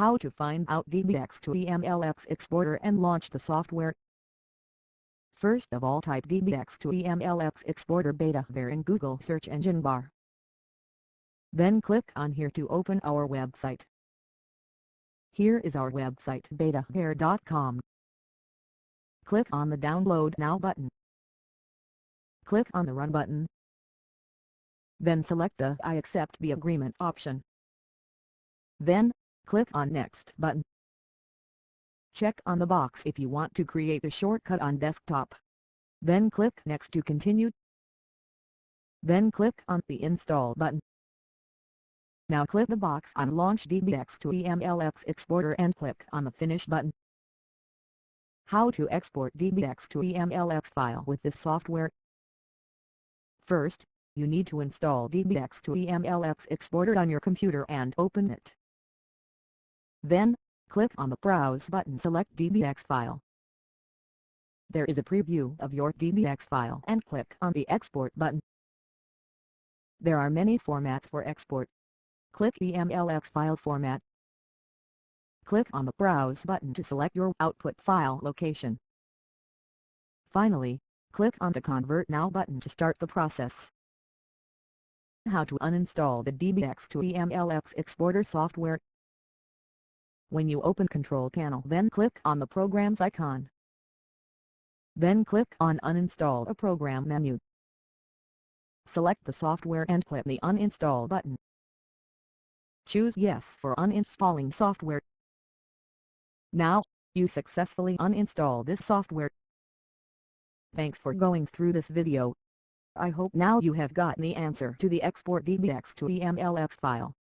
How to find out DBX to EMLX Exporter and launch the software. First of all, type DBX to EMLX Exporter Betavare in Google search engine bar. Then click on here to open our website. Here is our website, betavare.com. Click on the Download Now button. Click on the Run button. Then select the I accept the agreement option. Then, click on Next button. Check on the box if you want to create a shortcut on desktop. Then click Next to continue. Then click on the Install button. Now click the box on Launch DBX to EMLX Exporter and click on the Finish button. How to export DBX to EMLX file with this software. First, you need to install DBX to EMLX Exporter on your computer and open it. Then, click on the Browse button, select DBX file. There is a preview of your DBX file and click on the Export button. There are many formats for export. Click EMLX file format. Click on the Browse button to select your output file location. Finally, click on the Convert Now button to start the process. How to uninstall the DBX to EMLX Exporter software. When you open Control Panel, then click on the Programs icon. Then click on Uninstall a Program menu. Select the software and click the Uninstall button. Choose Yes for uninstalling software. Now, you successfully uninstall this software. Thanks for going through this video. I hope now you have got the answer to the Export DBX to EMLX file.